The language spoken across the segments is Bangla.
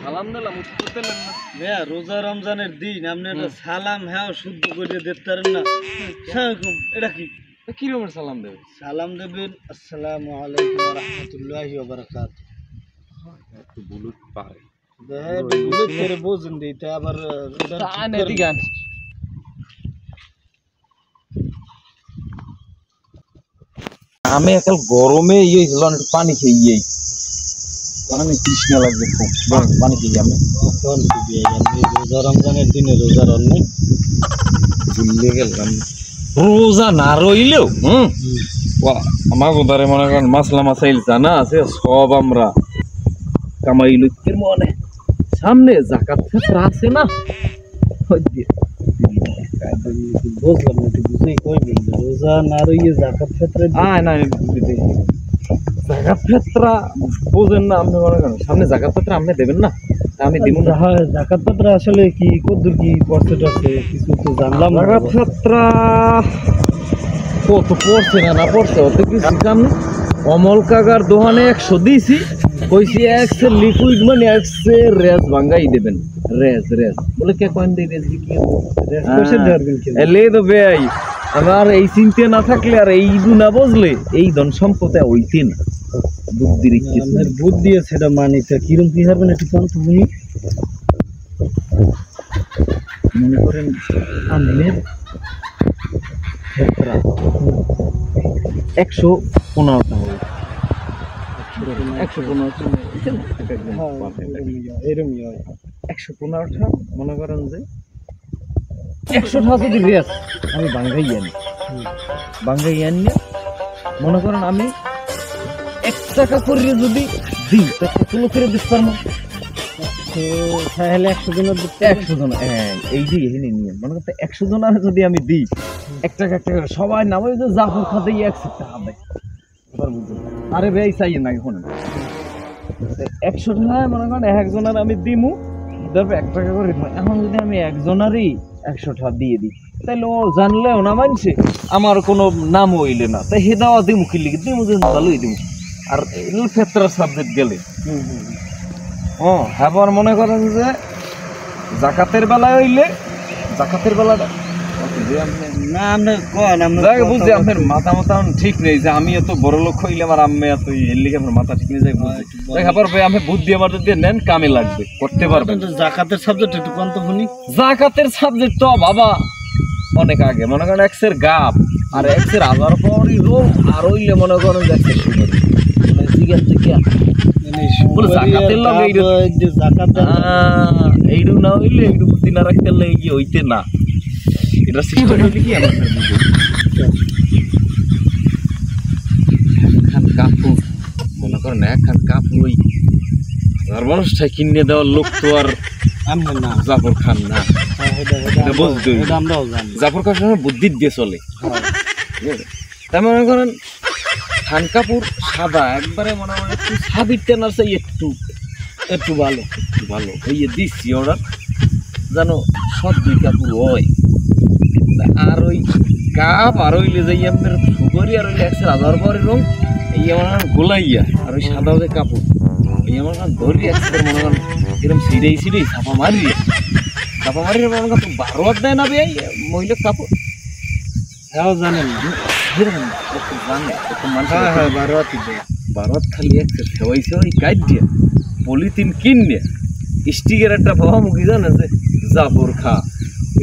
সালাম দিলাম রোজা রমজানের দিন আপনি সালাম হ্যাঁ শুদ্ধ করে দিতে পারেন না। এটা কি কি রকমের সালাম দেবেন? সালাম দেবেন আসসালামু আলাইকুম ওয়া রাহমাতুল্লাহি ওয়া বারাকাতুহু। একটু বুলুট পারে বুলুট করে বোঝেন দিতে আবার আমি এখন গরমে ইয়ে একটু পানি খেয়ে পানি তৃষ্ণা লাগবে খুব পানি খেয়ে আমি রোজা রমজানের দিনে রোজা রন্নে ভুলে গেলাম রোজা না রইলেও আমার কোথায় মনে করেন মাসলা মাসাইল জানা আছে সব আমরা কামাই লক্ষ্যের মনে সামনে জাকাত ফেতরা আছে না বুঝলাম না বুঝেই কইবেন রোজা না রইয়ে জাকাত ফেতরা না জাকাত ফেতরা বুঝেন না আপনি মনে করেন সামনে জাকাত ফেতরা আপনি দেবেন না আমি দিব না। হ্যাঁ জাকাত ফেতরা আসলে কি কতদূর কি পড়তে আছে কিছু তো জানলাম জাকাত ফেতরা কত পড়ছে না পড়ছে অত কিছু জান না। অমল কাকার দোকানে 100 দিয়েছি কইছি 100 লিকুইড মানে 100 রেজ ভাঙ্গাই দেবেন রেজ বলে কে কয়েন দেই রেজ কি রেজ কইছে দেবেন কি এলে তো ভাই আমার এই চিন্তা না থাকলে আর এই দু না বুঝলে এই ধন সম্পদে হইতে না বুদ্ধি রেখে আমার বুদ্ধি আছে সেটা মানিতে কিরম কি হবেন একটু কোন তুমি মনে করেন আমের ক্ষেত্রা 115টা হবে 115টা মনে করেন যে 100টা যদি রেস আমি বাঙ্গাই আনি মনে করেন আমি 1 টাকা করে যদি দিই কত করে দিতে পারবো তাহলে 100 জন এই যে এখানে নিয়ে মনে করতে 100 জন যদি আমি দিই 1 টাকা সবাই নামে যে জাফর খাতে 100 টাকা দেয় আরে ভাই চাই না এখন 100 টাকা মনে করেন একজনের আমি দিমু ধরবে 1 টাকা করে এখন যদি আমি একজনেরই 100 টাকা দিয়ে দিই তাহলে ও জানলেও না মানছে আমার কোনো নাম হইলে না তাই হে দাওয়া দিমু কি লিখে দিমু যে ভালোই দিমু আর এগুলো ফেতরার সাবজেক্ট গেলে হ্যাঁ মনে করেন যে জাকাতের বেলায় হইলে জাকাতের বেলাটা না আপনি বুঝছি আপনার মাথা ঠিক নেই যে আমি এত বড় লোক হইলে আমার আম্মে এত এর লিখে আমার মাথা ঠিক নেই যাই আমি বুদ্ধি আমার যদি নেন কামে লাগবে করতে পারবেন। জাকাতের সাবজেক্ট একটু কোন তো শুনি জাকাতের সাবজেক্ট তো বাবা অনেক আগে মনে করেন এক্সের গাব আর এক্সের আবার পরই রোল আর হইলে মনে করেন যে জিজ্ঞাসা থেকে জাকাতের লগে এইটু না হইলে এইটু বুদ্ধি না রাখতে গিয়ে হইতে না এটা সিস্টেম হইলে কি আমার কাপড় মনে করেন একখান কাপড় ওই আর মানুষটাই কিনে দেওয়ার লোক তো আর না জাফর খান না জাফর খান বুদ্ধি দিয়ে চলে তাই মনে করেন খান কাপড় সাদা একবারে মনে হয় একটু সাবিরটা না চাই একটু ভালো হইয়ে দিচ্ছি অর্ডার যেন সব 2 কাপড় হয় আর ওই কাপ আর হইলে যাই আপনার সুগরি আর হইলে 1,000 পরের রং এই আমার গোলাইয়া আর ওই সাদা যে কাপড় এই আমার ধরি একসাথে মনে করেন এরকম সিঁড়েই ছাপা মারিয়ে মনে করেন 12 দেয় না বে মহিলা কাপড় হ্যাঁ জানেন না ভারত খালি একটা খেওয়াইছে ওই কাজ দিয়ে পলিথিন কিনে স্টিকের একটা বাবা মুখি জানে যে জাফর খা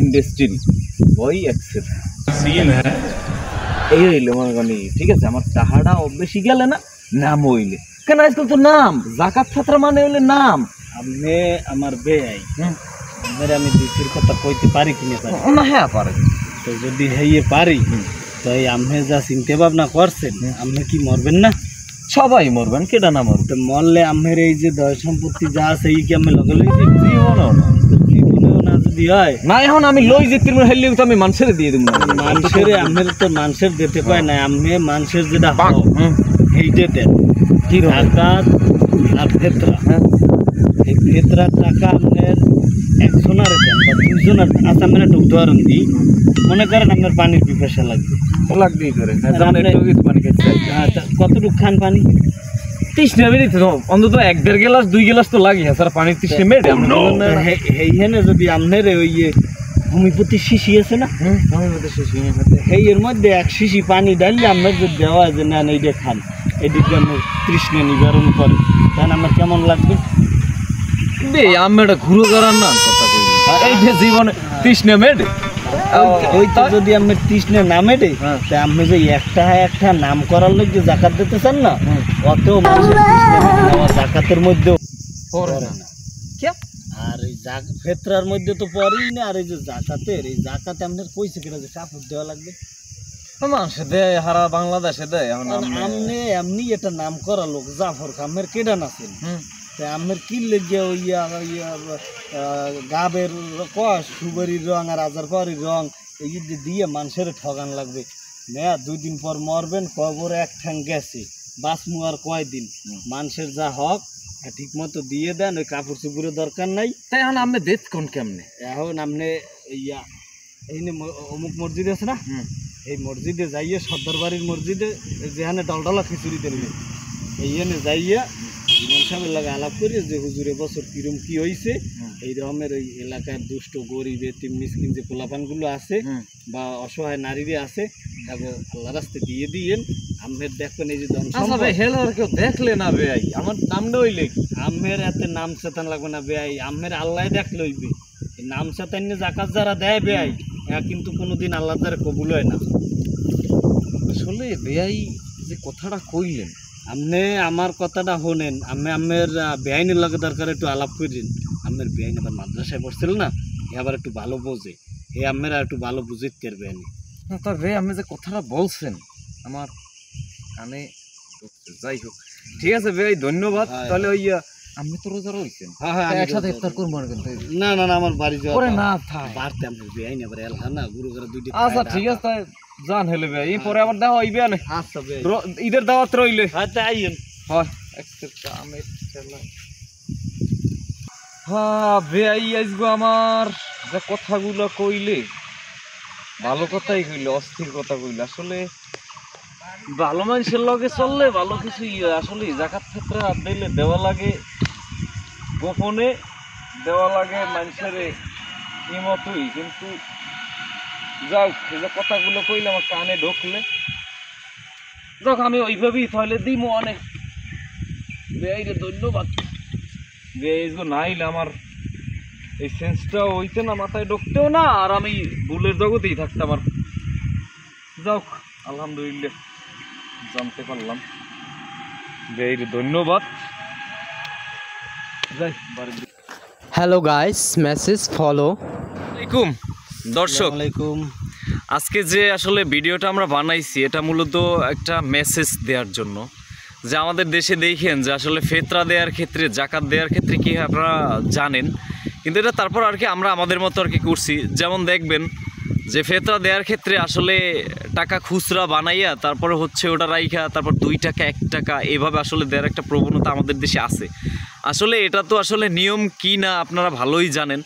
ইন্ডাস্ট্রি ওই এই হইলে মনে করেন ঠিক আছে আমার টাহাটা বেশি গেলে না নাম হইলে কেন আজকাল তো নাম জাকাত ফেতরা মানে হইলে নাম আমি আমার বেআই আমি দুইটির কথা কইতে পারি কিনা না হ্যাঁ পারে তো যদি হইয়ে পারি তো এই আমি যা চিন্তা ভাবনা করছেন আপনি কি মরবেন না? সবাই মরবেন কেডা না মরবে তো মরলে আমের এই যে দয় সম্পত্তি যা আছে এই কি আমি লগে লই জীবনেও না দিয়ে হয় না এখন আমি লই যেতে হেললে তো আমি মানুষের দিয়ে দেবো মানুষের আমের তো মানুষের দিতে পায় না আমি মানুষের যেটা এইটা দেন কি জাকাত আর ফেতরা এই ফেতরার টাকা আপনার একজনের দেন বা দুইজনের আচ্ছা আমি একটা উদাহরণ দিই মনে করেন আপনার পানির পিপাসা লাগবে লাগবেই করে পানি খেতে কতটুকু খান পানি 30 টাকা দিতে অন্তত 1-1.5 গ্লাস 2 গ্লাস তো লাগে স্যার পানি 30 টাকা মেরে এইখানে যদি আপনার ওই হোমিওপ্যাথি শিশি আছে না সেই এর মধ্যে 1 শিশি পানি ডাললে আপনার যদি দেওয়া হয় যে না এইটা খান এদিকে আপনার তৃষ্ণা নিবারণ করে তাহলে আমার কেমন লাগবে আমি একটা ঘুরো করার না কথা কই এই যে জীবনে তৃষ্ণা মেরে ওইটা যদি আমি তৃষ্ণা না মেটে তা আমি যে একটা নাম করার লোক যে জাকাত দিতে চান না অত মানুষের জাকাতের মধ্যেও পড়ে না আর এই ফেতরার মধ্যে তো পড়েই না আর এই যে জাকাতের এই জাকাতে আপনার কইছে কিনা যে কাপড় দেওয়া লাগবে মানুষে দেয় হারা বাংলাদেশে দেয় এখন আপনি এমনি এটা নাম করা লোক জাফর খামের কেডান আছেন আমের কিনলে যে ওই গাবের কষ সুবারির রং আর আজার পাড়ির রং এই দিয়ে মানুষের ঠগান লাগবে না 2 দিন পর মরবেন কবর এক ঠ্যাং গেছে বাঁচমু আর কয়দিন মানুষের যা হক ঠিক মতো দিয়ে দেন ওই কাপড় চুপড়ের দরকার নাই তাই এখন আপনি দেখ কোন কেমনে এখন আপনি এই অমুক মসজিদ আছে না এই মসজিদে যাইয়ে সর্দার বাড়ির মসজিদে যেখানে ডলডলা খিচুড়ি দেবে এইখানে যাইয়া সাহেবের লাগে আলাপ করি যে হুজুর এবছর কিরম কি হয়েছে এই রকমের ওই এলাকার দুষ্ট গরিব এতিম মিসকিন যে পোলাপানগুলো আছে বা অসহায় নারীরা আছে তাকে আল্লাহ রাস্তায় দিয়ে দিয়েন আমের দেখবেন এই যে কেউ দেখলে না বেআই আমার নামটা হইলে আমের এতে নাম চেতান লাগবে না বেআই আমের আল্লাহ দেখলে হইবে এই নাম চেতান জাকাত যারা দেয় বেআই কিন্তু কোনোদিন আল্লাহ দ্বারা কবুল হয় না আসলে বেআই যে কথাটা কইলেন আপনি আমার কথাটা শোনেন আমি আমের বেআইনের লগে দরকার একটু আলাপ করেন আমের বেআইন আবার মাদ্রাসায় পড়ছিল না এ আবার একটু ভালো বোঝে এ আমের আর একটু ভালো বুঝতে পারবে তবে আপনি যে কথাটা বলছেন আমার কানে যাই হোক ঠিক আছে বেআই ধন্যবাদ তাহলে ওই আমি তো রোজা রইছেন একসাথে ইফতার করবো না না না আমার বাড়ি যাওয়া না থাক বাড়তে আমি বেআইন আবার এলহা না গুরু করে 2 দিন আচ্ছা ঠিক আছে জান হেলে ভাই পরে আবার দাও আইবে না আচ্ছা ভাই ঈদের দাওয়াত রইলে হ্যাঁ তাই আইয়েন হয় একটা আমি হ্যাঁ ভাই আজগো আমার যে কথাগুলো কইলে ভালো কথাই কইলে অস্থির কথা কইলে আসলে ভালো মানুষের লগে চললে ভালো কিছু আসলে জাকাত ক্ষেত্রে দিলে দেওয়া লাগে গোপনে দেওয়া লাগে মানুষের মতোই কিন্তু যাও এই যে কথাগুলো কইলে আমার কানে ঢুকলে যাক আমি ওইভাবেই তাহলে দিই অনেক বেআইরে ধন্যবাদ বেআইগো নাইলে আমার এই সেন্সটাও হইতে না মাথায় ঢুকতেও না আর আমি ভুলের জগতেই থাকতাম আর যাও আলহামদুলিল্লাহ জানতে পারলাম বেআইরে ধন্যবাদ যাই বাড়ি হ্যালো গাইস মেসেজ ফলো আলাইকুম দর্শক আজকে যে আসলে ভিডিওটা আমরা বানাইছি এটা মূলত একটা মেসেজ দেওয়ার জন্য যে আমাদের দেশে দেখেন যে আসলে ফেতরা দেওয়ার ক্ষেত্রে জাকাত দেওয়ার ক্ষেত্রে কি আপনারা জানেন কিন্তু এটা তারপর আর কি আমরা আমাদের মতো আর কি করছি যেমন দেখবেন যে ফেতরা দেওয়ার ক্ষেত্রে আসলে টাকা খুচরা বানাইয়া তারপরে হচ্ছে ওটা রাইখা তারপর 2 টাকা 1 টাকা এভাবে আসলে দেওয়ার একটা প্রবণতা আমাদের দেশে আছে আসলে এটা তো আসলে নিয়ম কি না আপনারা ভালোই জানেন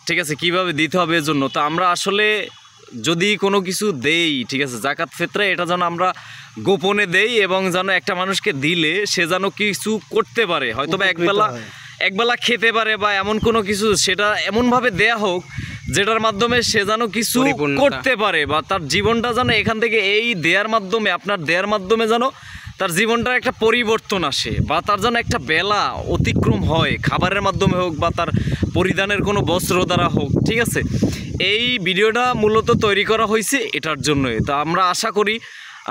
ঠিক আছে কিভাবে দিতে হবে এর জন্য তো আমরা আসলে যদি কোনো কিছু দেই ঠিক আছে জাকাত ফিতরা এটা যেন আমরা গোপনে দেই এবং যেন একটা মানুষকে দিলে সে যেন কিছু করতে পারে হয়তো বা একবেলা খেতে পারে বা এমন কোনো কিছু সেটা এমনভাবে দেয়া হোক যেটার মাধ্যমে সে যেন কিছু করতে পারে বা তার জীবনটা যেন এখান থেকে এই দেয়ার মাধ্যমে আপনার দেয়ার মাধ্যমে যেন তার জীবনটার একটা পরিবর্তন আসে বা তার যেন একটা বেলা অতিক্রম হয় খাবারের মাধ্যমে হোক বা তার পরিধানের কোনো বস্ত্র দ্বারা হোক ঠিক আছে এই ভিডিওটা মূলত তৈরি করা হয়েছে এটার জন্যই তো আমরা আশা করি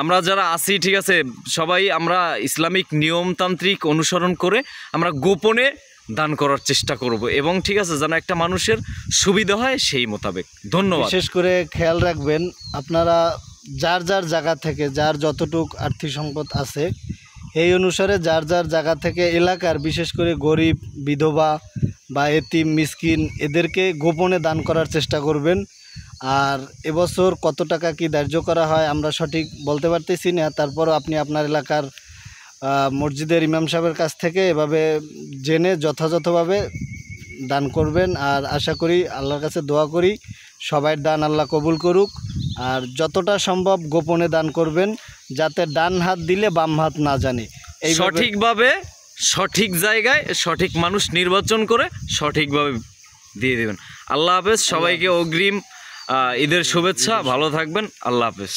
আমরা যারা আছি ঠিক আছে সবাই আমরা ইসলামিক নিয়মতান্ত্রিক অনুসরণ করে আমরা গোপনে দান করার চেষ্টা করব এবং ঠিক আছে যেন একটা মানুষের সুবিধা হয় সেই মোতাবেক ধন্যবাদ বিশেষ করে খেয়াল রাখবেন আপনারা যার যার জায়গা থেকে যার যতটুক আর্থিক সম্পদ আছে এই অনুসারে যার যার জায়গা থেকে এলাকার বিশেষ করে গরিব বিধবা বা এতিম মিসকিন এদেরকে গোপনে দান করার চেষ্টা করবেন। আর এবছর কত টাকা কি ধার্য করা হয় আমরা সঠিক বলতে পারতেছি না, তারপরও আপনি আপনার এলাকার মসজিদের ইমাম সাহেবের কাছ থেকে এভাবে জেনে যথাযথভাবে দান করবেন। আর আশা করি, আল্লাহর কাছে দোয়া করি সবাই দান আল্লাহ কবুল করুক। আর যতটা সম্ভব গোপনে দান করবেন, যাতে ডান হাত দিলে বাম হাত না জানে। সঠিকভাবে সঠিক জায়গায় সঠিক মানুষ নির্বাচন করে সঠিকভাবে দিয়ে দেবেন। আল্লাহ হাফেজ, সবাইকে অগ্রিম ঈদের শুভেচ্ছা। ভালো থাকবেন, আল্লাহ হাফেজ।